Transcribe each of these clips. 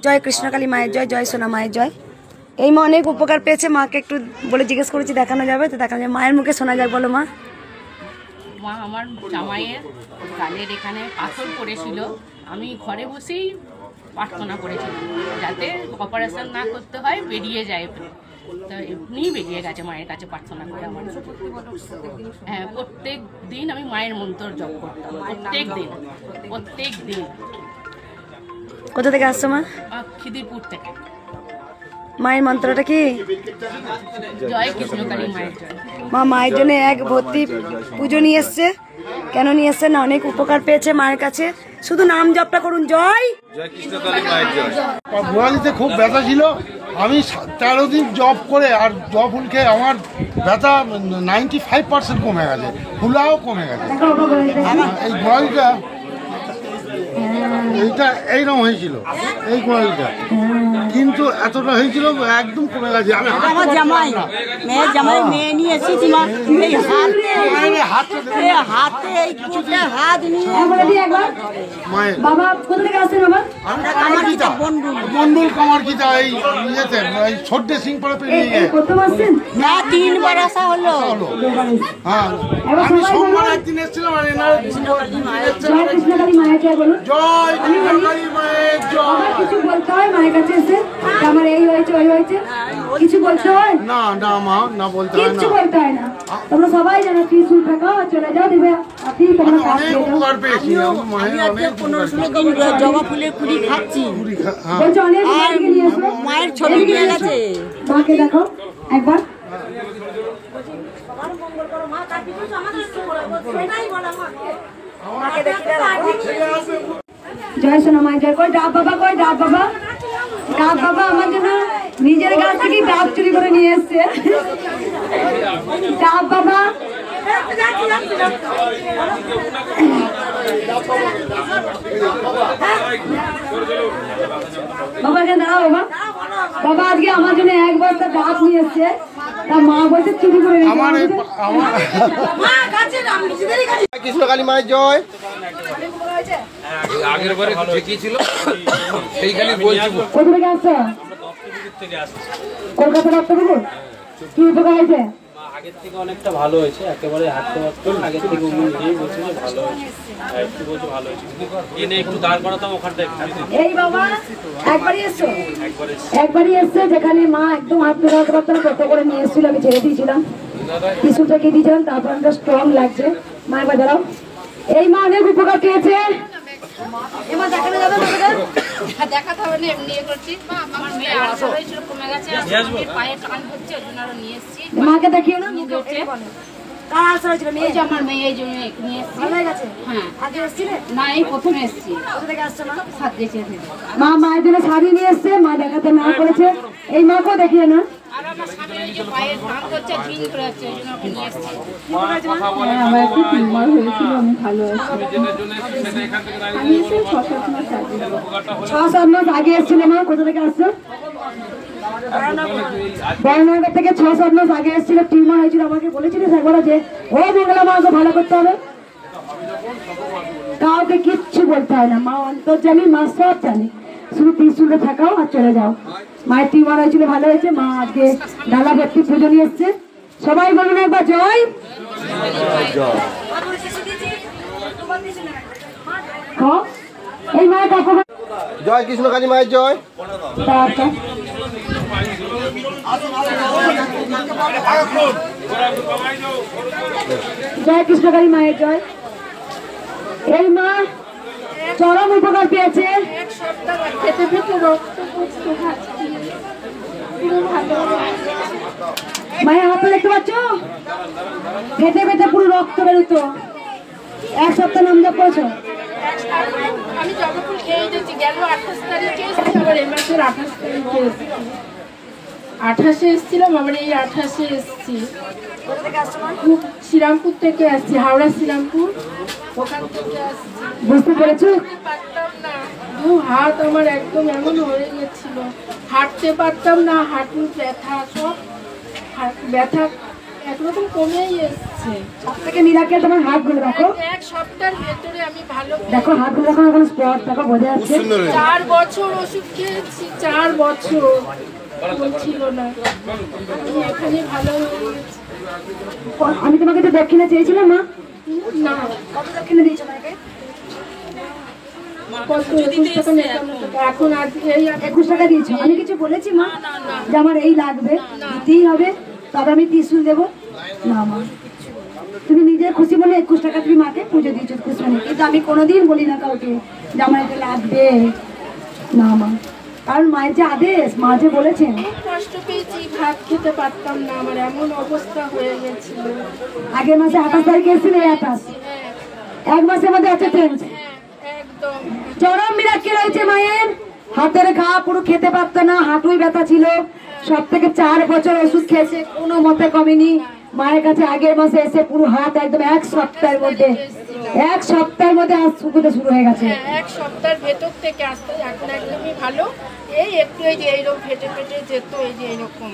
জয় কৃষ্ণকালী মায়ের জয়, জয় সোনা মায়ের জয়। এই মা অনেক উপকার পেয়েছে, মাকে একটু বলে জিজ্ঞেস করেছি দেখানো যাবে তো দেখানো যাবে, মায়ের মুখে শোনা যাক। বলো মা। মা আমার জামাইয়ের গালের এখানে পাথর পড়েছিল, আমি ঘরে বসেই প্রার্থনা করেছিলাম যাতে অপারেশন না করতে হয়, বেরিয়ে যায়। তো এমনিই বেরিয়ে গেছে মায়ের কাছে প্রার্থনা করে। আমার হ্যাঁ, প্রত্যেক দিন আমি মায়ের মন্ত্র জপ করতাম, প্রত্যেক দিন। কোথা থেকে আসছো মা? খিদিরপুর থেকে। মায়ের মন্ত্রটা কি? জয় কৃষ্ণকালী মায়ের জয়। মা মায়ের জন্য এক ভর্তি পুজো নিয়ে এসছে। কেন নিয়ে এসছে না, অনেক উপকার পেয়েছে মায়ের কাছে। শুধু নাম জপটা করুন, জয় জয় কৃষ্ণকালী মায়ের জয়। গোয়ালিতে খুব ব্যথা ছিল, আমি 13 দিন জব করে আর জব ফুল খেয়ে আমার ব্যথা 95% কমে গেছে, ফুলাও কমে গেছে। এই গোয়ালিটা এইটা এইরকম হয়েছিল, এই গোয়ালিটা কিন্তু এতটা হয়েছিল একদম কমে গেছে। আমি আমার জামাই মেয়ের জামাই মেয়ে নিয়ে এসেছি মা, এই হাতে এই কিছুতে হাত নিয়ে মায়ের বাবা কোথা থেকে আসছেন বাবা? কামারকিতা বন্ডুল কামারকিতা এই ইয়েতে এই ছোট্ট সিং পরে পেরিয়ে গিয়ে প্রথম আসছেন না 3 বার আসা হলো। হ্যাঁ, আমি সোমবার একদিন এসেছিলাম আর এনারা জয় কৃষ্ণকালী মায়ের জয় বলুন। জয় কৃষ্ণকালী মায়ের জয়। কিছু বলতে হয় মায়ের কাছে এসে, আমার এই হয়েছে ওই হয়েছে, কিছু বলতে হয় না? না মা, না বলতে হয় না, কিছু বলতে হয় না। তোমরা সবাই জানো ত্রিশূল থাকাও চলে যাও, দেবে আপনি তোমরা কাজ অনেক পেয়ে যাও। উপকার পেয়েছি আমি মায়ের, আজকে অনেক 15-16 দিন জবা ফুলের কুড়ি খাচ্ছি। বলছো অনেক আর মাকে নিয়ে এসো, মায়ের ছবি নিয়ে গেছে। মাকে দেখো একবার। জয় সোনা মায়ের জয়। কই ডাব বাবা, কই ডাব বাবা? ডাব বাবা আমার জন্য নিজের গাছ থেকে ডাব চুরি করে নিয়ে এসছে। ডাব বাবা বাবা এখানে দাঁড়াও বাবা। বাবা আজকে আমার জন্য এক বস্তা ডাব নিয়ে এসছে, তা মা বলছে চুরি করে আমার কৃষ্ণকালী মায়ের জয়। আগের বারে ঠিকই ছিল, সেইখানে বলছি। কোথা থেকে আসছো? কলকাতা ডাক্তারবাবু, কি উপকার হয়েছে? আগের থেকে অনেকটা ভালো হয়েছে, একেবারে হাঁটতে পারতাম আগের থেকে, উনি নিজেই বলছে যে ভালো হয়েছে, একটু বলছে ভালো হয়েছে, এনে একটু দাঁড় করাতাম ওখানটা। এই বাবা একবারই এসছো? একবারই এসছে, যেখানে মা একদম হাত ধরাতে পারতো না, কত করে নিয়ে এসেছিল, আমি ছেড়ে দিয়েছিলাম, টিস্যুটা কি দিয়েছিলাম, তারপর একটা স্ট্রং লাগছে। মায়ের বাজারাও এই মা অনেক উপকার পেয়েছে। এবার দেখানো যাবে দেখাতে হবে না, এমনি করছি। আমার মেয়ে আলসার হয়েছিল, কমে গেছে, পায়ে টান হচ্ছে, ওই জন্য আরো নিয়ে এসেছি। মাকে দেখিও না, কার আলসার হয়েছিল? মেয়ে। আমার মেয়ে এই জন্য নিয়ে এসেছি। ভালো হয়ে গেছে? হ্যাঁ। আগে এসেছিলে? না, এই প্রথমে এসেছি। কোথা থেকে আসছো মা? সাত গেছে। মা মায়ের জন্য শাড়ি নিয়ে এসছে, মা দেখাতে না করেছে, এই মাকেও দেখিয়ে না। আর আমার স্বামী ওই যে পায়ে টান হচ্ছে, ঝিল করে যাচ্ছে, ওই জন্য ওকে নিয়ে এসেছি। আমার একটু টিউমার হয়েছিল, আমি ভালো আছি। আমি এসে 6-7 মাস আগে এসেছিল। মা কোথা থেকে আসছো? বর্ণনগর থেকে 6-7 মাস আগে এসেছিল, টিউমার হয়েছিল। আমাকে বলেছিলিস একবার যে ও মঙ্গলা মাকে ভালো করতে হবে, কাউকে কিচ্ছু বলতে হয় না, মা অন্তর্জামী, মা সব জানে, শুধু ত্রিশূলে থাকাও আর চলে যাও। মায়ের টিউমার হয়েছিল, ভালো হয়েছে। মা আজকে ডালা ভর্তি পুজো নিয়ে এসছে। সবাই বলুন একবার জয়। এই মায়ের কাকু জয় কৃষ্ণকালী মায়ের জয়। জয় কৃষ্ণকালী মায়ের জয়। এই মা চরম উপকার পেয়েছে। মায়ের হাতে দেখতে পাচ্ছ, ফেটে ফেটে পুরো রক্ত বেরোতো। 1 সপ্তাহ নাম জপ করেছো? আমি জগৎপুর খেয়ে যাচ্ছি, গেল 28 তারিখে এসেছি, আবার এই মাসের 28 তারিখে এসেছি। 28-এ এসেছিলাম, আবার এই 28-এ এসেছি। শ্রীরামপুর থেকে আসছি, হাওড়া শ্রীরামপুর, ওখান থেকে আসছি। বুঝতে পেরেছো? পারতাম না, হাত আমার একদম এমন হয়ে গেছিল, হাঁটতে পারতাম না, হাঁটুর ব্যথা, সব ব্যথা একরকম কমেই এসছে। সব থেকে মিরাকেল তোমার হাতগুলো দেখো, এক সপ্তাহের ভেতরে আমি ভালো দেখো হাতগুলো দেখো, এখন স্পট দেখো, বোঝা যাচ্ছে। 4 বছর ওষুধ খেয়েছি, 4 বছর ছিল না, এখানে ভালো হয়ে গেছে। আমি তোমাকে তো দক্ষিণা চেয়েছিলাম মা, না কত দক্ষিণা দিয়েছো মাকে? এখন আজ এই 21 টাকা দিয়েছো। আমি কিছু বলেছি মা যে আমার এই লাগবে, দিতেই হবে, তবে আমি ত্রিশূল দেবো? না মা, তুমি নিজে খুশি বলে 21 টাকা তুমি মাকে পুজো দিয়েছো খুশি মনে, কিন্তু আমি কোনোদিন বলি না কাউকে যে আমার এটা লাগবে। না মা, কারণ মায়ের যে আদেশ, মা যে বলেছেন। খুব কষ্ট পেয়েছি, ভাত খেতে পারতাম না, আমার এমন অবস্থা হয়ে গেছিল। আগের মাসে 28 তারিখে এসেছিল, 28 এক মাসের মধ্যে আছে চেঞ্জ। একদম চরম মিরাক্কেল হয়েছে মায়ের। হাতের ঘা, পুরো খেতে পারতো না, হাঁটুই ব্যথা ছিল, সব থেকে 4 বছর ওষুধ খেয়েছে, কোনো মতে কমেনি। মায়ের কাছে আগের মাসে এসে পুরো হাত একদম 1 সপ্তাহের মধ্যে, 1 সপ্তাহের মধ্যে আজ শুকুতে শুরু হয়ে গেছে। 1 সপ্তাহের ভেতর থেকে আসতে এখন একদমই ভালো। এই একটু এই যে এইরকম ফেটে ফেটে যেত, এই যে এইরকম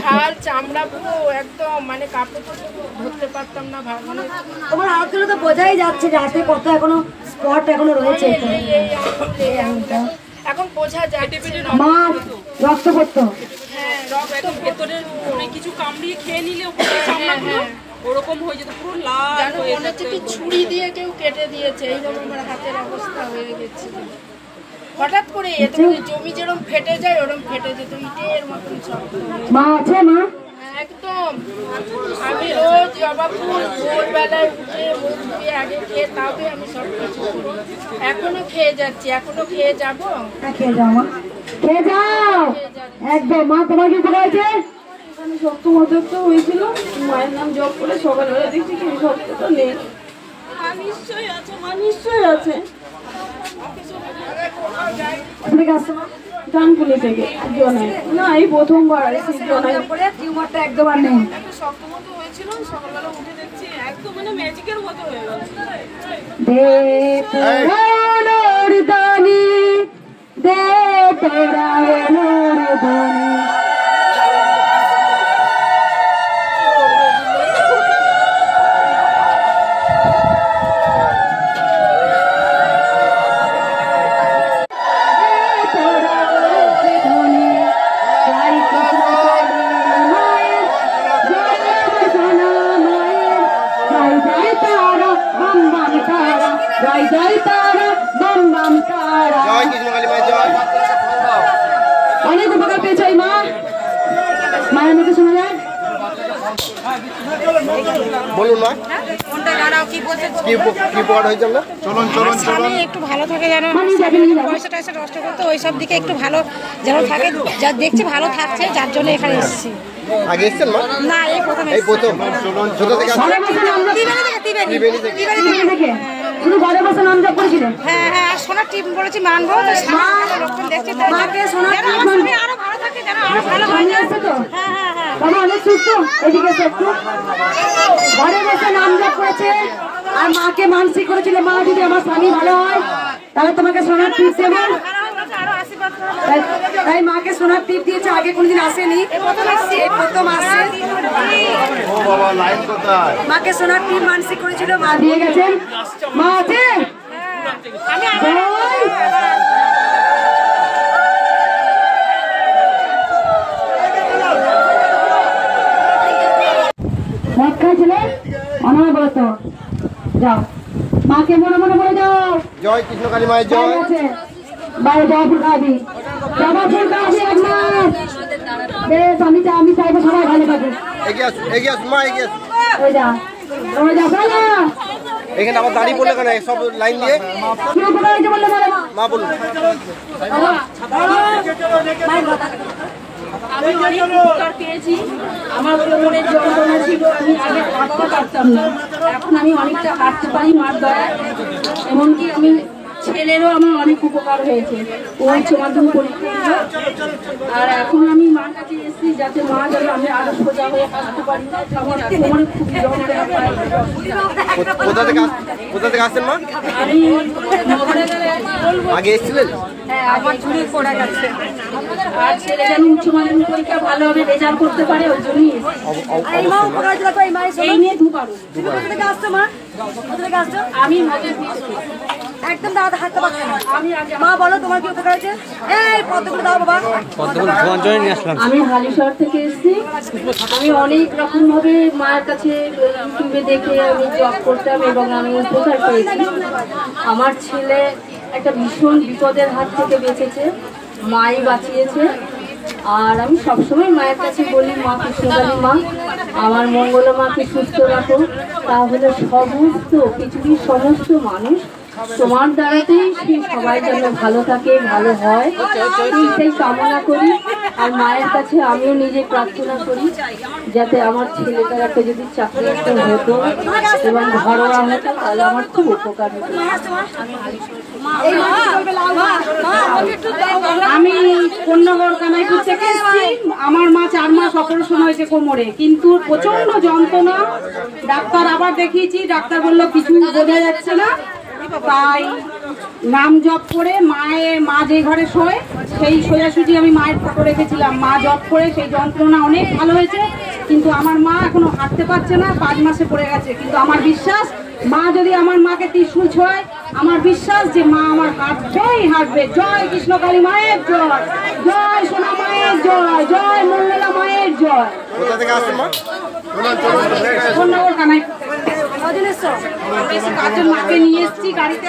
ছাল চামড়া পুরো একদম, মানে কাপড় ধরতে পারতাম না। মানে তোমার হাতগুলো তো বোঝাই যাচ্ছে যে হাতে কত এখনো স্পট এখনো রয়েছে। এখন বোঝা যায় মা রক্ত পড়তো, হ্যাঁ রক্ত ভেতরের অনেক কিছু কামড়িয়ে খেয়ে নিলে চামড়াগুলো ওরকম হয়ে যেত, পুরো লাল হয়ে মনে হচ্ছে কি ছুরি দিয়ে কেউ কেটে দিয়েছে, এইরকম আমার হাতের অবস্থা হয়ে গেছিল। হঠাৎ করে জমি যেরকম ফেটে যায় ওরকম ফেটে যেত, ইটের মতন শক্ত। মা আছে মা? একদম, আমি রোজ জবা ফুল ভোরবেলায় উঠে মুখ ধুয়ে আগে খেয়ে তাও আমি সব কিছু করি, এখনো খেয়ে যাচ্ছি, এখনো খেয়ে যাবো। খেয়ে যাও মা, খেয়ে যাও একদম। মা তোমার কি উপকার হয়েছে? সপ্তমতো হয়েছিল, মায়ের নাম জপ করে সকালবেলা দেখছি কি সপ্তটা নেই। নিশ্চয়ই আছে মা, নিশ্চয়ই আছে। ডানকুনি থেকে জনায় না, এই প্রথমবার টিউমারটা একদম আর নেই। সপ্তমতো হয়েছিল, সকালবেলা উঠে দেখছি একদম মানে ম্যাজিকের মতো হয়ে গেছে। দে তোর দানি, দে তোরা দানি। অনেক উপকার পেয়েছে এই মা, মায়ের মুখে শোনা যায়। বলুন মা, কি উপকার হয়েছে? চলুন চলুন চলুন। একটু ভালো থাকে যেন, পয়সা টয়সা নষ্ট করতে ওই সব দিকে একটু ভালো যেন থাকে, যা দেখছি ভালো থাকছে, যার জন্য এখানে এসেছি। আগে এসেছেন মা? না, এই প্রথম। চলুন, ছোট থেকে শুধু ঘরে বসে নাম জপ করেছিলেন? হ্যাঁ হ্যাঁ, আর সোনার টিপ বলেছি মানবো, লক্ষণ দেখছি মাকে সোনার টিপ আরো ভালো থাকে, যেন আরো ভালো হয়। হ্যাঁ হ্যাঁ হ্যাঁ, বাবা অনেক সুস্থ, এদিকে একটু ঘরে বসে নাম জপ করেছে আর মাকে মানসিক করেছিল, মা যদি আমার স্বামী ভালো হয় তাহলে তোমাকে সোনার টিপ দেবো, তাই মাকে সোনার টিপ দিয়েছে। আগে কোনদিন আসেনি, প্রথম আসছে। মাকে সোনার টিপ মানসিক করেছিল, মা দিয়ে গেছেন। মা আছে? মদ খাইছিলে অনবরত, যাও মাকে মনে মনে বলে যাও, জয় কৃষ্ণ কালী মায়ের জয়। বাইরে জবা ফুল খাবি, জবা ফুল খাবি একবার। বেশ, আমি চাইবো সবাই ভালো থাকে। এগিয়ে আসুন, এগিয়ে আসুন মা, এগিয়ে আসুন। ওই যা, ওই যা, ওই যা। এখানে আবার দাঁড়িয়ে পড়লে কেন সব লাইন দিয়ে? কি উপকার হয়েছে বললে বলে মা বলুন। আমি অনেক উপকার পেয়েছি। আমার কোমরের যন্ত্রণা ছিল, আমি আগে হাঁটতে পারতাম না, এখন আমি অনেকটা হাঁটতে পারি মার দয়ায়। এমনকি আমি ছেলেরও আমার অনেক উপকার হয়েছে, ও উচ্চ মাধ্যমিক পরীক্ষা দিল। আর এখন আমি মার কাছে এসেছি যাতে মা যেন আমি আরো সোজা হয়ে হাঁটতে পারি। আমার কোমরে খুব যন্ত্রণা পাই। কোথা থেকে আসছেন মা? আমি আগে এসেছিলেন? হ্যাঁ, আমার চুরি পড়ে গেছে। আর ছেলে যেন উচ্চ মাধ্যমিক পরীক্ষা ভালোভাবে রেজাল্ট করতে পারে ওই জন্যই এই নিয়ে দুপারো। আমি একদম দাদা হাতে পাচ্ছি মা বলো তোমার কি উপকার আছে এই পদ্মগুলো দাও বাবা। আমি হালিশহর থেকে এসেছি। আমি অনেক রকম ভাবে মায়ের কাছে ইউটিউবে দেখে আমি জব করতাম এবং আমি উপকার পেয়েছি। আমার ছেলে একটা ভীষণ বিপদের হাত থেকে বেঁচেছে, মাই বাঁচিয়েছে। আর আমি সবসময় মায়ের কাছে বলি, মা কৃষ্ণকালী মা আমার মঙ্গলা মাকে সুস্থ রাখো, তাহলে সমস্ত পৃথিবীর সমস্ত মানুষ তোমার দ্বারাতেই সবাই যেন ভালো থাকে, ভালো হয়, এইটাই কামনা করি। আর মায়ের কাছে আমিও নিজে প্রার্থনা করি যাতে আমার ছেলেটার একটা যদি চাকরি একটা হতো এবং ঘরোয়া হতো তাহলে আমার খুব উপকার হতো। আমি কন্যাগড় কানাইপুর থেকে এসেছি। আমার মা 4 মাস অপারেশন হয়েছে কোমরে, কিন্তু প্রচন্ড যন্ত্রণা। ডাক্তার আবার দেখিয়েছি, ডাক্তার বললো কিছু বোঝা যাচ্ছে না। তাই নাম জপ করে মা যে ঘরে শোয় সেই সোজাসুজি আমি মায়ের ফটো রেখেছিলাম। মা জপ করে সেই যন্ত্রণা অনেক ভালো হয়েছে, কিন্তু আমার মা এখনো হাঁটতে পারছে না, 5 মাসে পড়ে গেছে। কিন্তু আমার বিশ্বাস মা যদি আমার মাকে ত্রিশূল ছোঁয়, আমার বিশ্বাস যে মা আমার হাঁটবেই হাঁটবে। জয় কৃষ্ণকালী মায়ের জয়, জয় সোনা মায়ের জয়, জয় মঙ্গলা মায়ের জয়। কোথা থেকে আসছেন মা? কন্যাগড় কানাইপুর কাজের মাকে নিয়ে এসেছি গাড়িতে।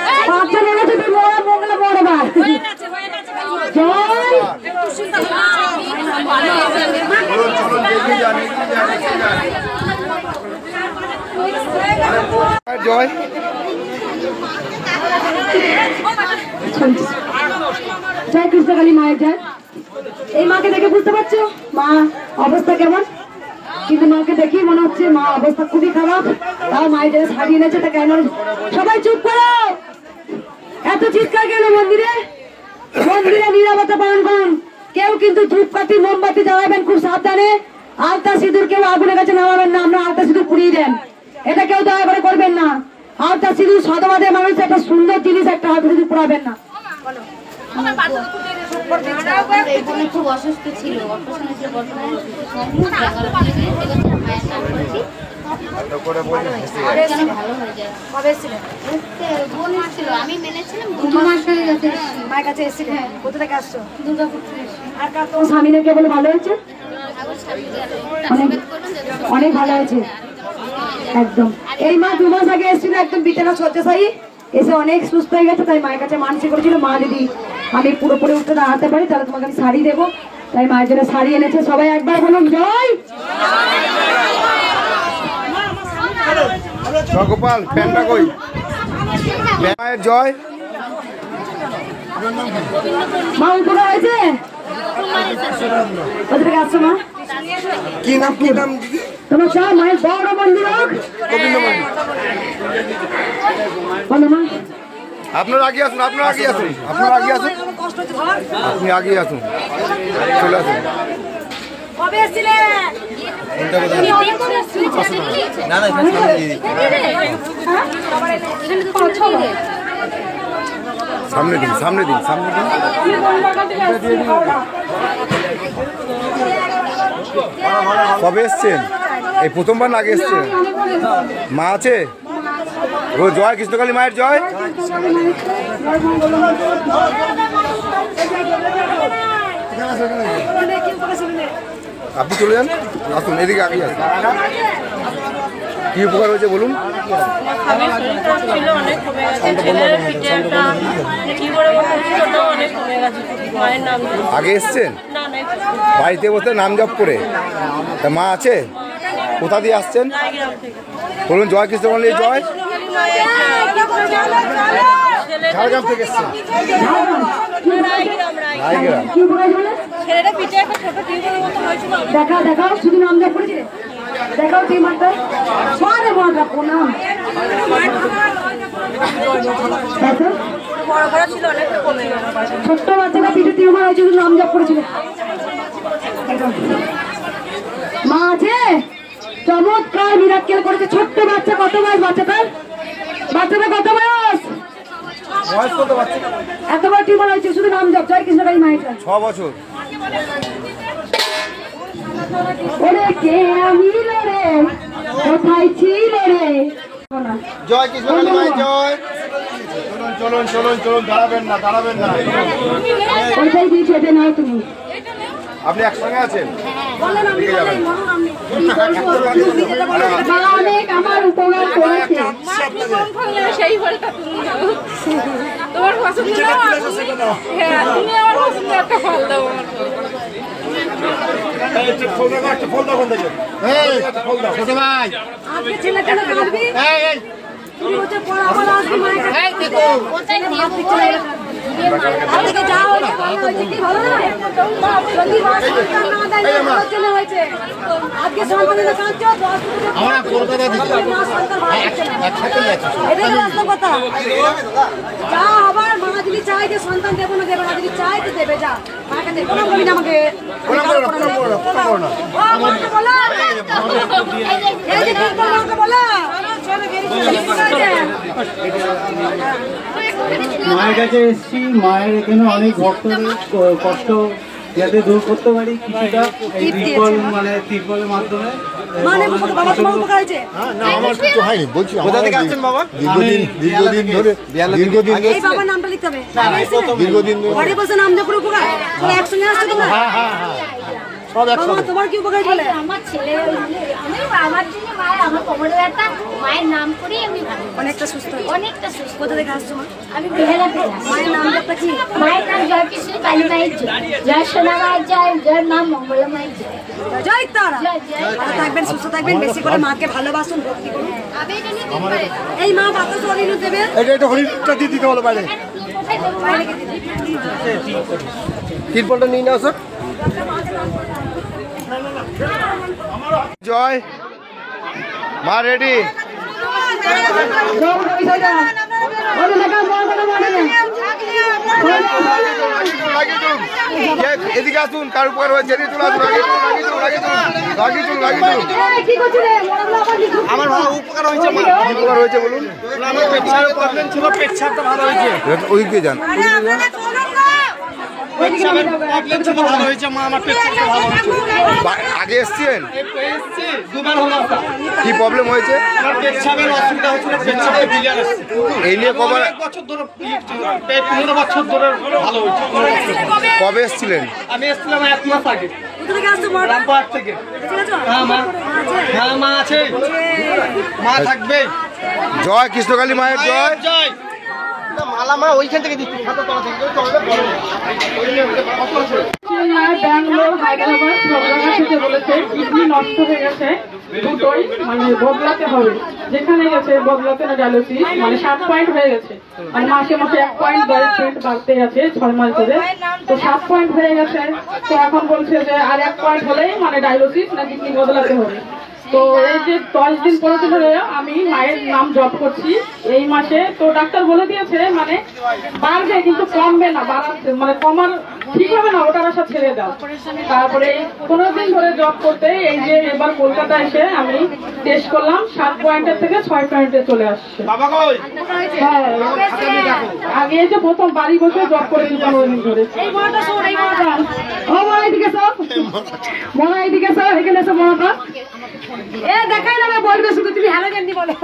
জয় জয় কৃষ্ণকালী মায়ের জয়। এই মাকে দেখে বুঝতে পারছো মা অবস্থা কেমন, কিন্তু মাকে দেখি মনে হচ্ছে মা অবস্থা খুবই খারাপ। তাও মায়ের যারা ছাড়িয়ে এনেছে তা কেন? সবাই চুপ করো, এত চিৎকার কেন? মন্দিরে মন্দিরে নীরবতা পালন করুন। কেউ কিন্তু ধূপকাঠি মোমবাতি জ্বালাবেন খুব সাবধানে। আলতা সিঁদুর কেউ আগুনের কাছে নামাবেন না, আমরা আলতা সিঁদুর পুড়িয়ে দেন, এটা কেউ দয়া করে করবেন না। আলতা সিঁদুর সদবাদের মানুষ একটা সুন্দর জিনিস, একটা আলতা সিঁদুর পুড়াবেন না। এখানে খুব অসুস্থ ছিল, অপারেশন হয়েছিল বর্তমানে ভালো হয়ে যায়। বোন ছিল, আমি মেনেছিলাম 2 মাস হয়ে গেছে মায়ের কাছে এসেছিলেন। কোথা থেকে আসছো? দুর্গাপুর। আর কার তোমার স্বামীরা কে বলে ভালো হয়েছে? অনেক ভালো হয়েছে একদম। এই মা 2 মাস আগে এসেছিল, একদম বিছানা শয্যাশায়ী, এসে অনেক সুস্থ হয়ে গেছে। তাই মায়ের কাছে মানসিক করেছিল, মা যদি আমি পুরোপুরি উঠে দাঁড়াতে পারি তাহলে তোমাকে আমি শাড়ি দেবো। তাই মায়ের জন্য শাড়ি এনেছে। সবাই একবার বলুন জয়। গোপাল ফ্যানটা কই? মায়ের জয়। মা উপকার হয়েছে? কোথা থেকে আসছো মা? কি নাম? কি নাম? তোমার চাও মায়ের বড় মন্দির হোক? বলো মা। আপনারা আগে আসুন, আপনারা আগে আসুন, আপনারা আগে আসুন, আপনি আগে আসুন, চলে আসুন। কবে এসেছিলে? না না সামনে দিন, সামনে দিন, সামনে দিন। কবে এসছেন? এই প্রথমবার না আগে এসছেন? মা আছে? ও জয় কৃষ্ণকালী মায়ের জয়। আপনি চলে যান, আসুন এদিকে আগে আসুন। কি উপকার হয়েছে বলুন? আগে এসছেন? বাড়িতে বসে নাম জপ করে? তা মা আছে? কোথা দিয়ে আসছেন বলুন? জয় কৃষ্ণকালী জয়। ঝাড়গ্রাম থেকে এসছেন? দেখাও দেখাও, শুধু নাম জপ করেছে, দেখাও টিমারটা। মারে মাটা প্রণাম। ছোট্ট বাচ্চাটা পিঠে টিউমার হয়েছে, শুধু নাম জপ করেছিল। মা আছে? চমৎকার মিরাক্কেল করেছে। ছোট্ট বাচ্চা, কত বয়স বাচ্চাটার? বাচ্চাটা কত বয়স? বয়স কত বাচ্চা? এতবার টিউমার হয়েছে, শুধু নাম জপ। জয় কৃষ্ণকালী মায়ের 6 বছর। ওরে কে আমি রে কোথায় ছিল রে জয় কৃষ্ণকালী মায়ের জয়। চলুন চলুন চলুন, দাঁড়াবেন না দাঁড়াবেন না। ওইটাই দিয়েছে, এটা নাও তুমি। আপনি একসঙ্গে আছেন? অনেক আমার উপকার করেছে। সেই ফলটা তুমি দাও, তোমার পছন্দ দাও। হ্যাঁ, তুমি আমার পছন্দ একটা ফল দাও। আজকে ছেলে কেন কাঁদবি? তুমি হচ্ছে পড়া আবার আসবি মায়ের কাছে। আজকে যা হয়েছে ভালো হয়েছে, কি ভালো না? যদি মা সন্তান না দেয়, ভালো ছেলে হয়েছে। আজকে সন্তানের কাঁদছো, মা সন্তান ভালো হচ্ছে না। এটাই তো বাস্তব কথা। যা হবার মা যদি চায় যে সন্তান দেবো না দেবে না, যদি চায় তো দেবে, যা মাকে দেবো না বলি না আমাকে। মায়ের কাছে এসেছি, মায়ের এখানে অনেক ভক্তদের কষ্ট যাতে দূর করতে পারি কিছুটা এই তিরপলের মাধ্যমে। আমার কিছু হয়নি বলছি। কোথা থেকে আসছেন বাবা? দীর্ঘদিন ধরে তোমার কি উপকার বলে? আমার ছেলে আমার জন্য মায়ের আমার কোমরে ব্যথা, মায়ের নাম করে আমি অনেকটা সুস্থ, অনেকটা সুস্থ। কোথা থেকে আসছো মা? আমি বেহালা থেকে আসছি। মায়ের নামটা কি? মায়ের নাম জয় কৃষ্ণ কালী মায়ের জয়, জয় সোনা মায়ের জয়, জয় মা মঙ্গলা মায়ের জয়। জয় তারা। ভালো থাকবেন, সুস্থ থাকবেন, বেশি করে মাকে ভালোবাসুন, ভক্তি করুন। এই মা বাতাস হরিণু দেবে, এটা হরিণটা দিয়ে দিতে হলো বাইরে। তিরপলটা নিয়ে নাও স্যার। জয় মা রেডি। এদিকে আসুন, কার উপকার হয়েছে আমার ভালো উপকার হয়েছে। উপকার হয়েছে বলুন। আমার পেছার প্রবলেম ছিল, পেছাটা ভালো হয়েছে। ওইদিকে যান, পেছাবের প্রবলেম ছিল, ভালো হয়েছে মা। আমার পেছাটা ভালো হয়েছে। আগে এসছেন? এসেছি দুবার হলো। কি প্রবলেম হয়েছে? আমার পেছাবের অসুবিধা হচ্ছিল, পেছাবে ক্লিয়ার আসছে। এই নিয়ে কবে? বছর ধরে, প্রায় 15 বছর ধরে ভালো হয়েছে। কবে এসেছিলেন? আমি এসেছিলাম 1 মাস আগে, কোথা থেকে আসছো মা? রামপুরহাট থেকে। হ্যাঁ মা, হ্যাঁ মা আছে, মা থাকবে। জয় কৃষ্ণকালী মায়ের জয়। জয়। মালা মা ওইখান থেকে দিচ্ছি। ব্যাঙ্গালোর হায়দ্রাবাদ সব জায়গা থেকে বলেছে কিডনি নষ্ট হয়ে গেছে, দুটোই মানে বদলাতে হবে। যেখানে গেছে বদলাতে না, ডায়ালিসিস মানে 7 পয়েন্ট হয়ে গেছে, মানে মাসে মাসে 1 পয়েন্ট 10 পয়েন্ট বাড়তে আছে 6 মাস ধরে। তো 7 পয়েন্ট হয়ে গেছে, তো এখন বলছে যে আর 1 পয়েন্ট হলেই মানে ডায়ালিসিস না কিডনি বদলাতে হবে। তো এই যে 10 দিন পরে ধরে আমি মায়ের নাম জপ করছি এই মাসে। তো ডাক্তার বলে দিয়েছে মানে বাড়বে কিন্তু কমবে না, বাড়াচ্ছে মানে কমার ঠিক হবে না, ওটার আশা ছেড়ে দাও। তারপরে 15 দিন ধরে জব করতে এই যে এবার কলকাতা এসে আমি টেস্ট করলাম, 7 পয়েন্টের থেকে 6 পয়েন্টে চলে আসছে। হ্যাঁ, আগে এই যে প্রথম বাড়ি বসে জব করেছি 15 দিন ধরে। ও মা এদিকে সব, মা এদিকে সব, এখানে এসে মহাপ্রাণ এ দেখাই না, বলবে শুধু তুমি হ্যালো জানি বলো।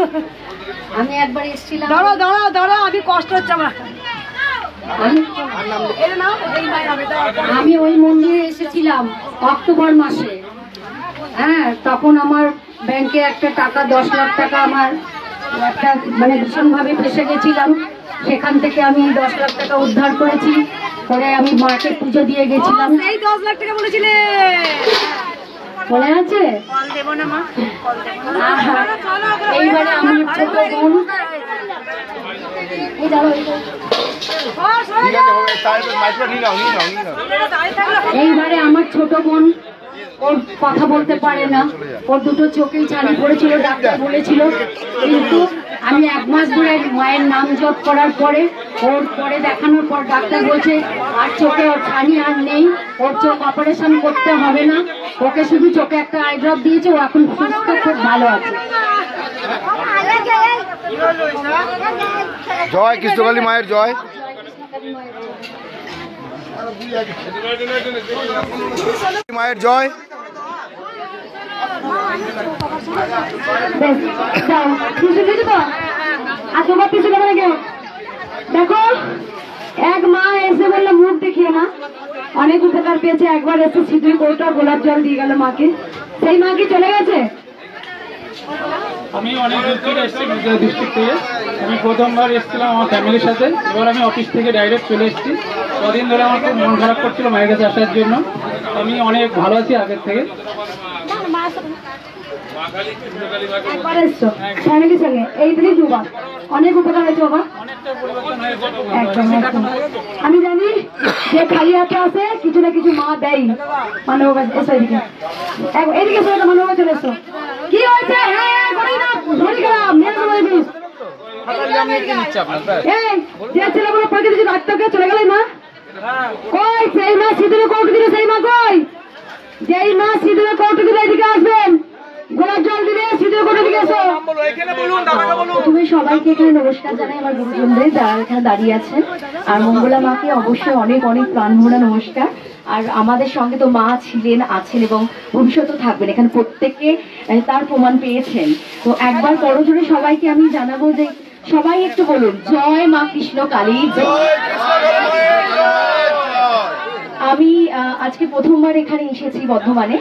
আমি একবার এসেছিলাম। ধরো ধরো ধরো, আমি কষ্ট হচ্ছে আমার। আমি ওই মন্দিরে এসেছিলাম অক্টোবর মাসে। হ্যাঁ, তখন আমার ব্যাংকে একটা টাকা 10 লাখ টাকা আমার একটা মানে ভীষণভাবে ফেসে গেছিলাম। সেখান থেকে আমি 10 লাখ টাকা উদ্ধার করেছি, পরে আমি মাকে পুজো দিয়ে গেছিলাম। এই 10 লাখ টাকা বলেছিলে, মনে আছে? দেবো না মা। এইবারে আমার ছোট বোন, এইবারে আমার ছোট বোন, ওর কথা বলতে পারে না, ওর দুটো চোখেই ছানি পড়েছিল, ডাক্তার বলেছিল। কিন্তু আমি 1 মাস ধরে মায়ের নাম জপ করার পরে, ওর পরে দেখানোর পর ডাক্তার বলছে আর চোখে ওর ছানি আর নেই, ওর চোখ অপারেশন করতে হবে না, ওকে শুধু চোখে একটা আই ড্রপ দিয়েছে, ও এখন সুস্থ, খুব ভালো আছে। জয় কৃষ্ণকালী মায়ের জয়। মায়ের জয়। দেখো এক মা এসে বললো মুখ দেখিয়ে না, অনেক উপকার পেয়েছে। একবার এসে সিঁদুর কৌটা গোলাপ জল দিয়ে গেল মাকে, সেই মা কি চলে গেছে? আমি অনেক দূর থেকে এসেছি, বিজয় ডিস্ট্রিক্ট থেকে। আমি প্রথমবার এসেছিলাম আমার ফ্যামিলির সাথে, এবার আমি অফিস থেকে ডাইরেক্ট চলে এসেছি। কদিন ধরে আমার খুব মন খারাপ করছিল মায়ের কাছে আসার জন্য। আমি অনেক ভালো আছি আগের থেকে। একবার এসছো ফ্যামিলির সঙ্গে, এই দিনই দুবার, অনেক উপকার হয়েছে বাবা। একদম একদম। আমি জানি যে খালি হাতে আসে কিছু না কিছু মা দেয় মানব। এসো এদিকে, এদিকে মানব চলে এসো। কি হয়েছে? যে ছেলেগুলো পয়সা দিচ্ছে ডাক্তারকে চলে গেল মা কই? সেই মা সিঁদুরে কৌটো দিল, সেই মা কই? যেই মা সিঁদুরে কৌটো দিলে এদিকে আসবেন, গোলাপ জল দিলে সিঁদুরে কৌটো দিকে এসো। তুমি সবাইকে এখানে নমস্কার জানাই, আমার গুরুজনদের যারা এখানে দাঁড়িয়ে আছেন। আর মঙ্গলা মাকে অবশ্যই অনেক অনেক প্রাণ ভরা নমস্কার। আর আমাদের সঙ্গে তো মা ছিলেন, আছেন এবং ভবিষ্যতেও থাকবেন, এখানে প্রত্যেকে তার প্রমাণ পেয়েছেন। তো একবার করজোরে সবাইকে আমি জানাবো যে সবাই একটু বলুন জয় মা কৃষ্ণ কালী জয়। আমি আজকে প্রথমবার এখানে এসেছি বর্ধমানে।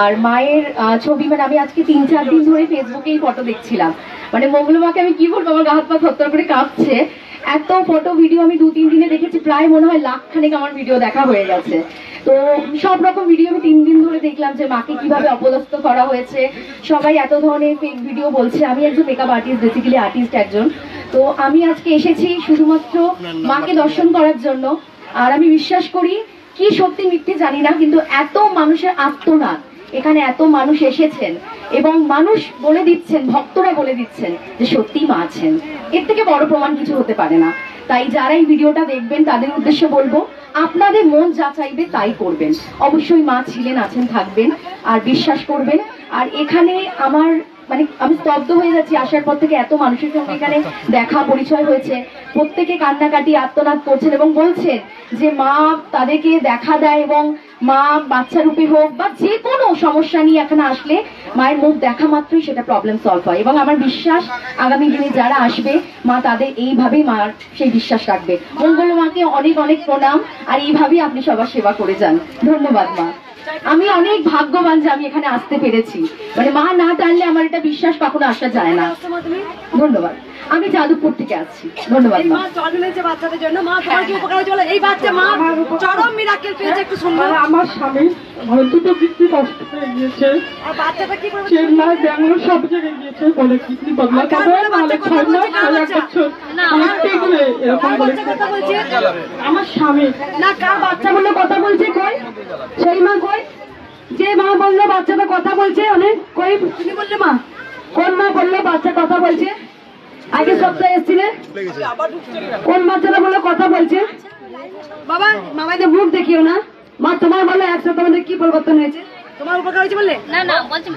আর মায়ের ছবি মানে আমি আজকে 3-4 দিন ধরে ফেসবুকে এই ফটো দেখছিলাম। মানে মঙ্গলা মাকে আমি কি বলবো, আমার গা হাত পা থরথর করে কাঁপছে। এত ফটো ভিডিও আমি 2-3 দিনে দেখেছি, প্রায় মনে হয় লাখখানেক আমার ভিডিও দেখা হয়ে গেছে। তো সব রকম ভিডিও আমি 3 দিন ধরে দেখলাম যে মাকে কিভাবে অপদস্থ করা হয়েছে। সবাই এত ধরনের ফেক ভিডিও বলছে। আমি একজন মেকআপ আর্টিস্ট, বেসিক্যালি আর্টিস্ট একজন। তো আমি আজকে এসেছি শুধুমাত্র মাকে দর্শন করার জন্য। আর আমি বিশ্বাস করি, কি সত্যি মিথ্যে জানি না, কিন্তু এত মানুষের আত্মনাদ, এখানে এত মানুষ এসেছেন এবং মানুষ বলে দিচ্ছেন, ভক্তরা বলে দিচ্ছেন যে সত্যিই মা আছেন। এর থেকে বড় প্রমাণ কিছু হতে পারে না। তাই যারা এই ভিডিওটা দেখবেন তাদের উদ্দেশ্যে বলবো, আপনাদের মন যা চাইবে তাই করবেন। অবশ্যই মা ছিলেন, আছেন, থাকবেন, আর বিশ্বাস করবেন। আর এখানে আমার মানে আমি স্তব্ধ হয়ে যাচ্ছি, আসার পর থেকে এত মানুষের সঙ্গে এখানে দেখা পরিচয় হয়েছে। প্রত্যেকে কান্নাকাটি আর্তনাদ করছেন এবং বলছেন যে মা তাদেরকে দেখা দেয় এবং মা বাচ্চা রূপে হোক বা যে কোনো সমস্যা নিয়ে এখানে আসলে মায়ের মুখ দেখা মাত্রই সেটা প্রবলেম সলভ হয়। এবং আমার বিশ্বাস আগামী দিনে যারা আসবে মা তাদের এইভাবেই মার সেই বিশ্বাস রাখবে। মঙ্গলা মাকে অনেক অনেক প্রণাম। আর এইভাবেই আপনি সবার সেবা করে যান। ধন্যবাদ মা। আমি অনেক ভাগ্যবান যে আমি এখানে আসতে পেরেছি। মানে মা না টানলে আমার এটা বিশ্বাস কখনো আসা যায় না। ধন্যবাদ। আমি যাদবপুর থেকে আসছি। ধন্যবাদ মা। জল মিলেছে বাচ্চাদের জন্য, মা তোমার কি উপকার হয়েছে? এই বাচ্চা মা চরম মিরাকেল পেয়েছে, একটু শুনবো। আমার স্বামী দুটো কিডনি নষ্ট হয়ে গিয়েছে, আর বাচ্চাটা কি করে? চেন্নাই, ব্যাঙ্গালোর সব জায়গায় গিয়েছে, বলে কিডনি বদলাতে হবে, নাহলে 6 মাস 1 বছর টিকবে, এরকম বলেছে। আমার স্বামী না, কার বাচ্চা বললো কথা বলছে? কই সেই মা? কই যে মা বললো বাচ্চাটা কথা বলছে? অনেক কই তুমি বললে মা? কোন মা বললো বাচ্চা কথা বলছে? আগে সপ্তাহে এসেছিলে, কোন বাচ্চাটা বললো কথা বলছে? বাবা মামাদের মুখ দেখিও না মা। তোমার বলো এক সপ্তাহের মধ্যে কি পরিবর্তন হয়েছে? তোমার উপকার হয়েছে বললে? না না বলছি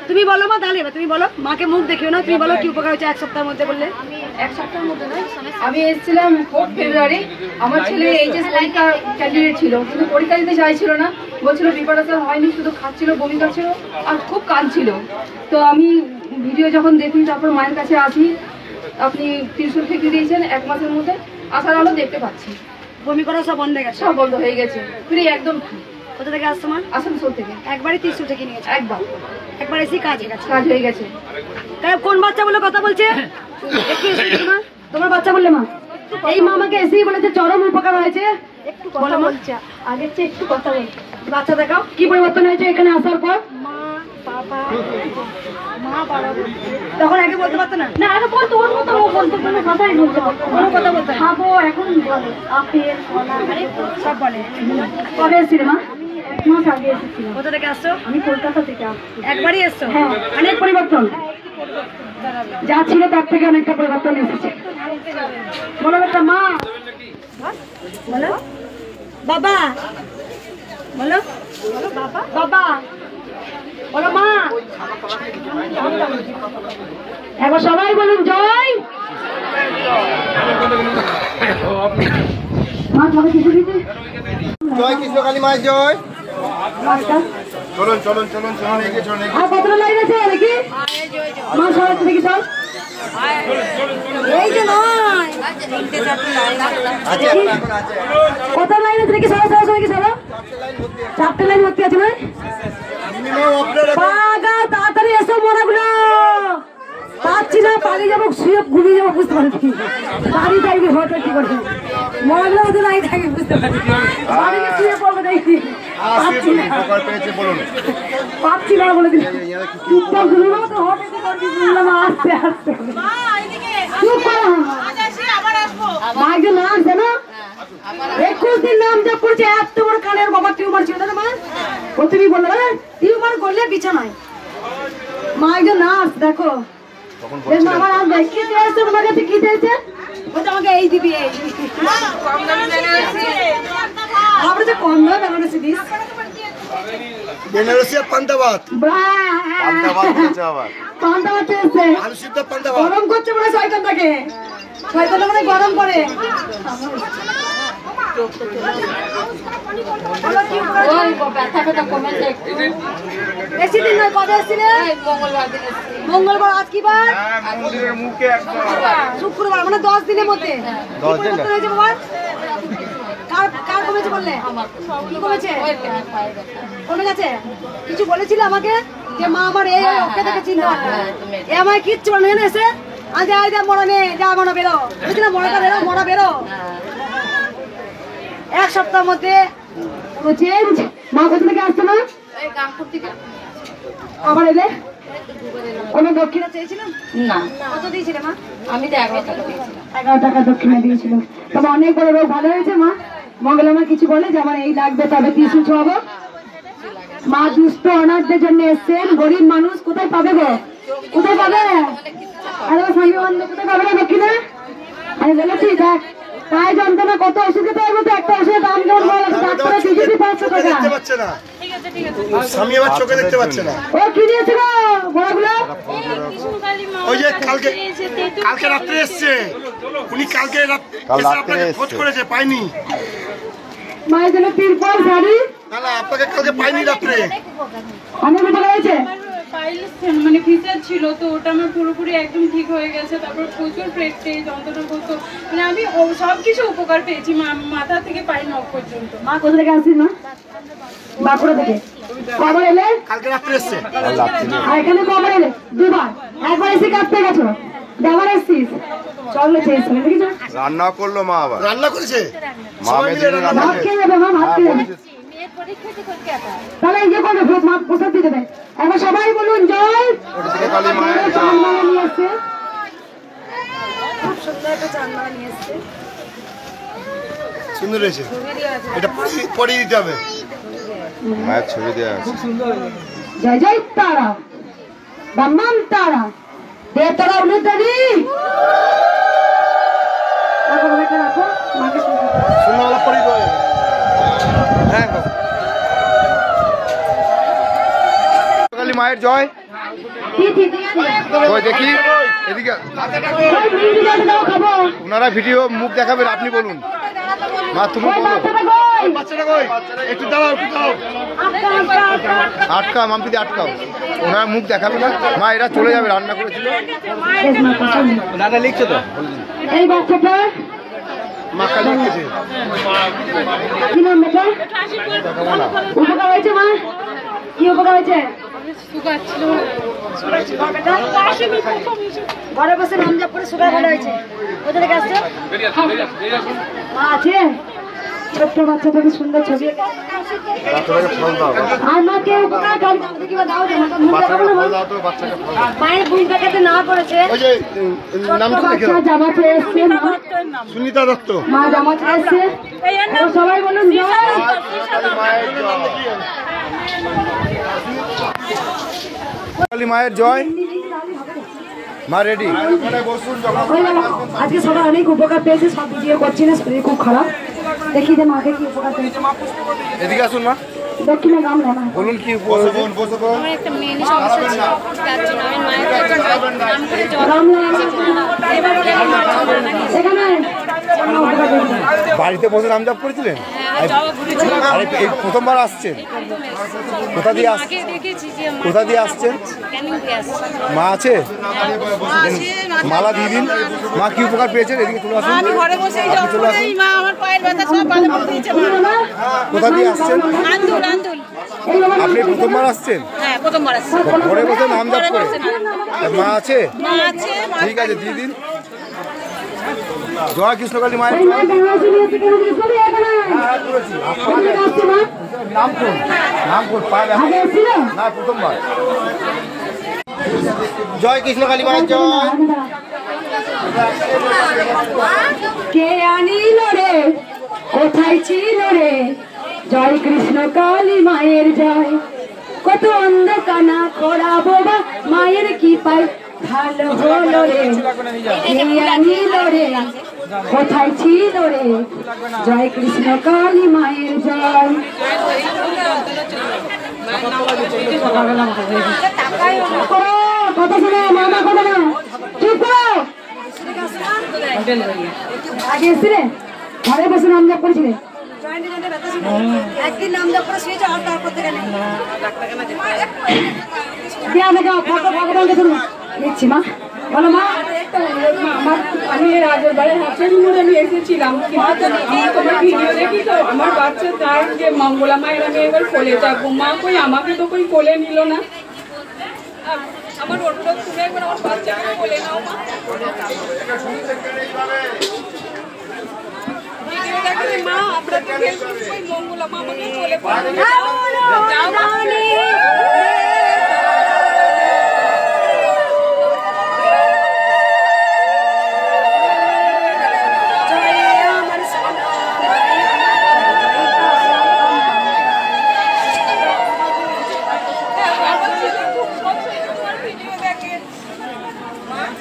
তুমি বলো মা, তাহলে তুমি বলো, মাকে মুখ দেখিও না, তুমি বলো কি উপকার হয়েছে 1 সপ্তাহের মধ্যে বললে? 1 সপ্তাহের মধ্যে নয়, আমি এসেছিলাম 4 ফেব্রুয়ারি। আমার ছেলে এইচএস পরীক্ষা ক্যান্ডিডেট ছিল, কিন্তু পরীক্ষা দিতে চাইছিল না, বলছিল প্রিপারেশন হয়নি, শুধু খাচ্ছিল, বমি করছিল আর খুব কাঁদছিল। তো আমি ভিডিও যখন দেখি, তারপর মায়ের কাছে আসি। আপনি ত্রিশূল ফেঁকে দিয়েছেন 1 মাসের মধ্যে, আশার আলো দেখতে পাচ্ছি। বমি করা সব বন্ধ হয়ে গেছে? সব বন্ধ হয়ে গেছে, ফ্রি একদম। কোথা থেকে আসছো মা? আসানসোল থেকে। একবারই ত্রিশূল থেকে নিয়েছে? একবার এসে কাজ হয়ে গেছে। কোন বাচ্চা বলে কথা বলছে? তোমার বাচ্চা বললে মা? এই মা আমাকে এসেই বলেছে চরম উপকার হয়েছে। একটু কথা বলছে, আগের চেয়ে একটু কথা বলছে। বাচ্চা দেখাও, কি পরিবর্তন হয়েছে এখানে আসার পর? মা বাবা মা বাবা তখন আগে বলতে পারতো না? না আগে বলতো, ওর মতো ও বলতো, কোনো কথাই বলতে পারতো, কোনো কথা বলতো খাবো, এখন বলে আপেল সব বলে। কবে এসেছিলে মা? 1 মাস আগে এসেছিলাম। কোথা থেকে আসছো? আমি কলকাতা থেকে আসছি। একবারই এসছো? হ্যাঁ। অনেক পরিবর্তন যা ছিল তার থেকে অনেকটা পরিবর্তন এসেছে। বলো একটা মা, বলো বাবা, বলো বাবা, বাবা বলো মা। একবার সবাই বলুন জয়। মা তোমাকে কিছু দিতে জয় কৃষ্ণকালী মায়ের জয়। চলুন চলুন চলুন চলুন এগিয়ে চলুন। আর কতটা লাইন আছে নাকি মা সবাই দেখি সব এই যে নয় কত লাইন আছে নাকি সবাই সবাই নাকি সবাই 4টে লাইন ভর্তি আছে না পাগা তাড়াতাড়ি এসো মরাগুলো পাচ্ছি না পালিয়ে যাবো শুয়ে ঘুমিয়ে যাবো বুঝতে পারছি বাড়ি থাকবি হোটেল কি করবি মরাগুলো ওদের নাই থাকবি বুঝতে পারছি বাড়িতে শুয়ে পড়বো দেখি পাচ্ছি না বলে দিলাম চুপচাপ ঘুরবো তো হোটেল কি করবি বললাম আস্তে আস্তে চুপ করো মাকে না আসবে না 21 দিন নাম জপ করেছে এত বড় কানের বাবা টিউমার ছিল না মা ও তুমি বললে টিউমার করলে বিছানায় মা একজন নার্স দেখো আমার আজ দেখি চেয়েছে তোমার কাছে কি চেয়েছে বলছে আমাকে এই দিবি এই আমরা যে কম নয় বেনারসি দিস বেনারসি আর পান্তাবাদ পান্তাবাদ চেয়েছে গরম করছে মনে শয়তানটাকে শয়তানটা মনে গরম করে বেশি দিন নয় কবে এসেছিলে মঙ্গলবার আজ কি বার শুক্রবার মানে 10 দিনের মধ্যে হয়েছে বাবা কার কমেছে বললে কি কমেছে কমে গেছে কিছু বলেছিল আমাকে যে মা আমার এই ওকে দেখে চিন্তা এ আমায় কিচ্ছু বলে না এসে আজ আয় যা মরা নেই যা মরা বেরো বুঝছি না মরাটা বেরো মরা বেরো এক সপ্তাহের মধ্যে মা কোথা থেকে আসতো না আবার এলে কোনো দক্ষিণা চেয়েছিলাম না কত দিয়েছিলে মা আমি তো 11 টাকা দক্ষিণা দিয়েছিলাম তবে অনেক বড় রোগ ভালো হয়েছে মা মঙ্গলা মা কিছু বলে যে আমার এই লাগবে তবে টিসু ছোয়াবো মা দুস্থ অনাথদের জন্য এসছেন গরিব মানুষ কোথায় পাবে গো কোথায় পাবে আরে স্বামী বন্ধু কোথায় পাবে না দক্ষিণা আমি বলেছি দেখ পায়ে যন্ত্রণা কত ওষুধে পাইবো তো একটা ওষুধের দাম কেমন বলা ডাক্তারের টিকিটই 500 টাকা স্বামী আমার চোখে দেখতে পাচ্ছে না ও কি দিয়েছে গো বড়গুলো ওই যে কালকে রাত্রে এসছে উনি কালকে রাত্রে খোঁজ করেছে পাইনি মায়ের জন্য তিরপল শাড়ি না আপনাকে কালকে পাইনি রাত্রে অনেক টাকা হয়েছে মানে ফিচার ছিল তো ওটা আমার পুরোপুরি একদম ঠিক হয়ে গেছে তারপর প্রচুর পেটে যন্ত্রণা করতো মানে আমি সবকিছু উপকার পেয়েছি মাথা থেকে পায়ে নখ পর্যন্ত মা কোথা থেকে আসছিস মা বাঁকুড়া থেকে কবে এলে কালকে রাত্রে এসছে আর এখানে কবে এলে দুবার একবার এসে কাটতে গেছো আবার এসছিস চলো চেয়েছো দেখেছো রান্না করলো মা আবার রান্না করেছে মা ভাত খেয়ে যাবে মা ভাত খেয়ে যাবে তাহলে ইয়ে করবে মা প্রসাদ দিয়ে দেবে এখন সবাই বলুন জয় চাঁদমালা নিয়ে আসছে খুব সুন্দর একটা চাঁদমালা নিয়ে আসছে সুন্দর হয়েছে এটা পরিয়ে দিতে হবে মায়ের ছবি দেওয়া আছে জয় জয় তারা বাম্মাম তারা দে তারা উনি দাদি রাখো বেটা রাখো মাকে সুন্দরওয়ালা পরিয়ে দেওয়া হ্যাঁ কালী মায়ের জয় দেখি এদিকে ওনারা ভিডিও মুখ দেখাবেন আপনি বলুন মা তুমি একটু দাঁড়াও আটকাও মাম্পিদি আটকাও ওনারা মুখ দেখাবে না মা এরা চলে যাবে রান্না করেছিল দাদা লিখছে তো এই বাচ্চাটা মাকা লিখেছে কি নাম বেটা উপকার হয়েছে মা কি উপকার হয়েছে ঘরে বসে নাম জপ করে সুগার ভালো হয়েছে কোথা থেকে আসছে মা আছে ছোট্ট বাচ্চাটাকে সুন্দর ছবি আর মা কে উপকার দাও মায়ের ভুল দেখাতে না করেছে বাচ্চা জামা চেয়ে এসছে সুনিতা দত্ত মা জামা চেয়ে এসছে সবাই বলুন মায়ের জয় মা রেডি আজকে সবাই অনেক উপকার পেয়েছে সব ভিডিও করছি না শরীর খুব খারাপ দেখি যে মাকে কি উপকার পেয়েছে এদিকে আসুন মা দক্ষিণে গাম না বলুন কি আমার একটা মেন সমস্যা ছিল তার জন্য আমি মায়ের কাছে নাম করে জ্বর এখানে বাড়িতে বসে নাম জপ করেছিলেন? আরে এই প্রথমবার আসছেন? কোথা দিয়ে আসছেন? কোথা দিয়ে আসছেন? মা আছে? মালা দিয়ে দিন। মা কি উপকার পেয়েছেন? এদিকে চলে আসুন। আমি ঘরে বসেই জব করি, মা আমার পায়ের ব্যথা সব ভালো করে দিয়েছে। কোথা দিয়ে আসছেন? আন্দুল আন্দুল। আপনি প্রথমবার আসছেন? হ্যাঁ প্রথমবার আসছি। ঘরে বসে নাম জপ করে? মা আছে? মা আছে। ঠিক আছে, দিয়ে দিন। জয় কৃষ্ণকালী মায়ের নাম কোন? নাম কোন? না প্রথমবার। জয় কৃষ্ণকালী মায়ের জয়। কে আনিল রে, কোথায় ছিল রে, জয় কৃষ্ণ কালী মায়ের জয়। কত অন্ধকানা করা বোবা মায়ের কি পাই ভালো হলো রে। কে আনিল রে, কোথায় ছিল রে, জয় কৃষ্ণ কালী মায়ের জয়। কথা শোনো, মামা কথা না, চুপ করো। আগে এসছিলে ঘরে বসে নাম জপ করেছিলে? একদিন নাম জপ করে শুয়েছে, আর তারপর থেকে নেই। দেখছি মা, বলো মা। আমি রাজের বাড়ি হাতের মোড়ে আমি এসেছিলাম, কিন্তু তোমার ভিডিও দেখি তো আমার বাচ্চা তার যে মঙ্গলা মায়ের আমি এবার কোলে যাবো। মা কই আমাকে তো কই কোলে নিল না। আমার অনুরোধ তুমি একবার আমার বাচ্চাকে কোলে নাও মা। ভিডিও দেখলে মা আপনাকে কই মঙ্গলা মা আমাকে কোলে পাবে না।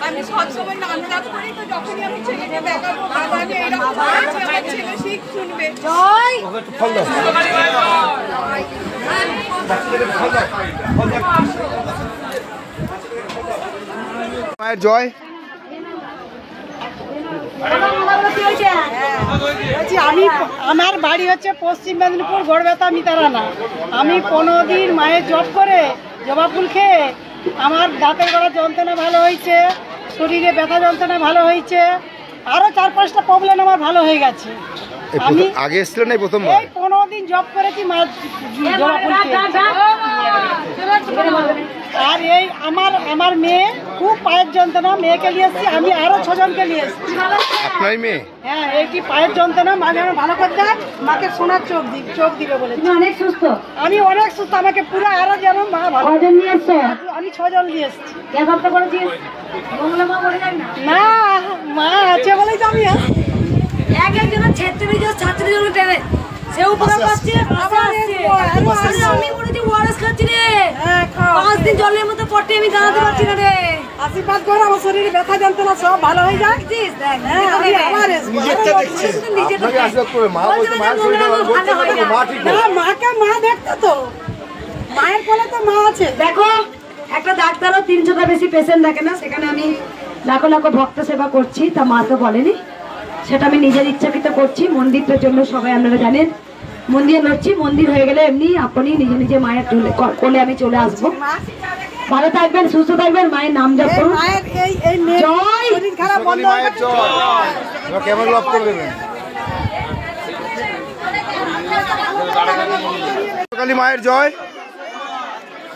আমি সবসময় নাম জপ করি, তো যখনই আমি ছেলেকে দেখাবো বাবা যে এরকম আছে, আমার ছেলে শিখ শুনবে। জয় মায়ের জয়। আমি আমার বাড়ি হচ্ছে পশ্চিম মেদিনীপুর গড়বেতা মিতারানা। আমি 15 দিন মায়ের জপ করে জবা ফুল খেয়ে আমার দাঁতের গড়া যন্ত্রণা ভালো হয়েছে, শরীরে ব্যথা যন্ত্রণা ভালো হয়েছে, আরো 4-5টা প্রবলেম আমার ভালো হয়ে গেছে। আমি আগে এসেছিলেন না প্রথমবার? এই 15 দিন জব করেছি মায়ের জবা ফুল খেয়ে। আর এই আমার মেয়ে খুব পায়ের যন্ত্রণা, মেয়েকে নিয়ে এসেছি, আমি আরো 6 জনকে নিয়ে এসেছি। আপনারই মেয়ে? হ্যাঁ, এই কি পায়ের যন্ত্রণা মা যেন ভালো করতে হয়, মাকে সোনার চোখ দিবে বলে। তুমি অনেক সুস্থ? আমি অনেক সুস্থ, আমাকে পুরো আরো যেন মা ভালো। কজন নিয়ে এসছো? আমি 6 জন নিয়ে এসেছি। কে করতে করেছিস? মঙ্গলা মা বলে যাই না? না, মা আছে বলেই তো আমি একজনের ছাত্রী জন্য টেনে সে উপকার পাচ্ছে। আমি বলেছি ওয়ারেস খাচ্ছি রে, 5 দিন জলের মতো পটে আমি দাঁড়াতে পারছি না রে। আশীর্বাদ করো আমার শরীরে ব্যথা যন্ত্রণা সব ভালো হয়ে যায়। মাকে মা দেখতে তো, মায়ের কোলে তো মা আছে। দেখো, একটা ডাক্তারও 300টা বেশি পেশেন্ট দেখে না, সেখানে আমি লাখো লাখো ভক্ত সেবা করছি, তা মা তো বলেনি। সেটা আমি নিজের ইচ্ছাকৃত করছি। মন্দিরটার জন্য সবাই আপনারা জানেন মন্দির লড়ছি, মন্দির হয়ে গেলে এমনি আপনি নিজে নিজে মায়ের কোলে আমি চলে আসবো। ভালো থাকবেন, সুস্থ থাকবেন, মায়ের নাম জপ করুন। জয় খারাপ বন্ধ মায়ের জয়। কেমন লাভ করে দেবেন? কালী মায়ের জয়।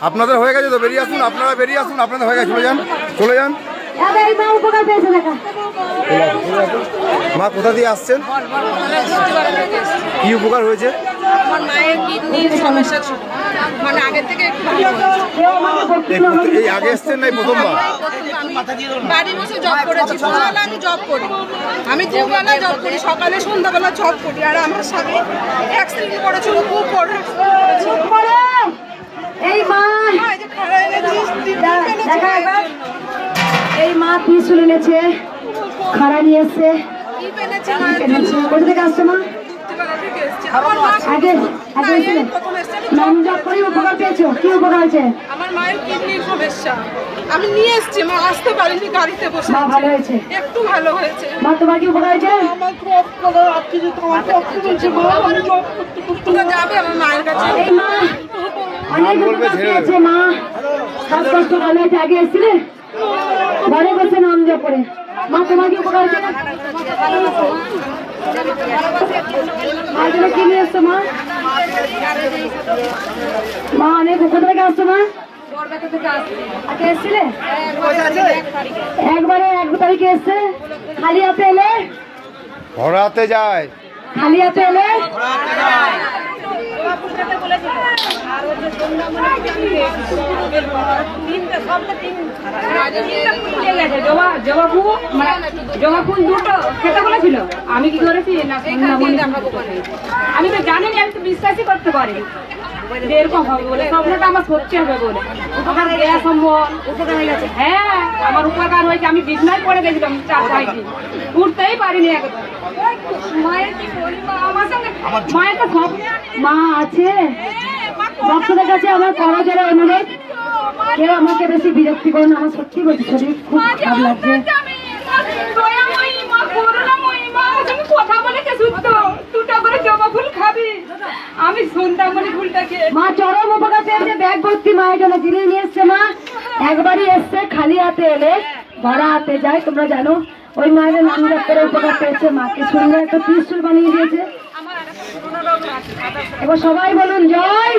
আপনাদের হয়ে গেছে তো, বেরিয়ে আসুন, আপনারা বেরিয়ে আসুন, আপনাদের হয়ে গেছে, চলে যান, চলে যান। মা কোথা দিয়ে আসছেন? কি উপকার হয়েছে? আমার মায়ের কিডনির সমস্যা ছিল, মানে আগে থেকে এই আগে এসছেন নাই প্রথমবার? বাড়ি বসে জব করেছি, দুবেলা আমি জব করি, আমি দুবেলা জব করি, সকালে সন্ধ্যাবেলা জব করি। আর আমার স্বামী অ্যাক্সিডেন্ট করেছিল, খুব বড় এই মা, এই মা ত্রিশূল এনেছে, খাড়া নিয়ে এসছে। কোথা থেকে আসছে মা? আগে আগে এসেছিলেন নাম জপ করে উপকার পেয়েছো, কি উপকার হয়েছে? আমার মায়ের কিডনির সমস্যা, আমি নিয়ে এসেছি, মা আসতে পারিনি, গাড়িতে বসে। মা ভালো হয়েছে? একটু ভালো হয়েছে। মা তোমার কি উপকার হয়েছে? আমার খুব উপকার আজকে যে তোমার কষ্ট হয়েছে মা, আমি জব করতে যাবে আমার মায়ের কাছে। এই মা অনেক উপকার পেয়েছে, মা সব কষ্ট ভালো হয়েছে। আগে এসেছিলে ঘরে বসে নাম জপ করে, মা তোমার কি উপকার হয়েছে? মার জন্য কি নিয়ে এসছো মা? মা অনেক উপর থেকে আসছো মা? আগে এসেছিলে? একবারে 1 তারিখে এসছে, খালি হাতে এলে? ভরা হাতে যায়। খালি হাতে এলে? জবা ফুল দুটো খেতে বলেছিল, আমি কি করেছি না আমি তো জানিনি, আমি তো বিশ্বাসই করতে পারিনি যে এরকম হবে বলে, স্বপ্নটা আমার সত্যি হবে বলে। উপকার দেওয়া সম্ভব, উপকার হয়ে গেছে। হ্যাঁ আমার উপকার হয়েছে, আমি বিছনায় পড়ে গেছিলাম 4-5 দিন, উঠতেই পারিনি একদম। মায়ের কি বলি মা, আমার সঙ্গে মায়ের তো সব মা আছে ভক্তদের কাছে আমার করা যারা অনুরোধ, কেউ আমাকে বেশি বিরক্তি করুন, আমার সত্যি বলছি শরীর খুব খারাপ লাগছে। কথা বলে দুটো করে জবা ফুল খাবি, আমি সন্ধ্যামণি ফুলটাকে। মা চরম উপকার পেয়েছে, ব্যাগ ভর্তি মায়ের জন্য জিনিস নিয়ে এসছে। মা একবারই এসছে, খালি হাতে এলে ভরা হাতে যায়, তোমরা জানো। ওই মায়ের নাম জপ করে উপকার পেয়েছে, মাকে সুন্দর একটা ত্রিশূল বানিয়ে দিয়েছে। এবার সবাই বলুন জয়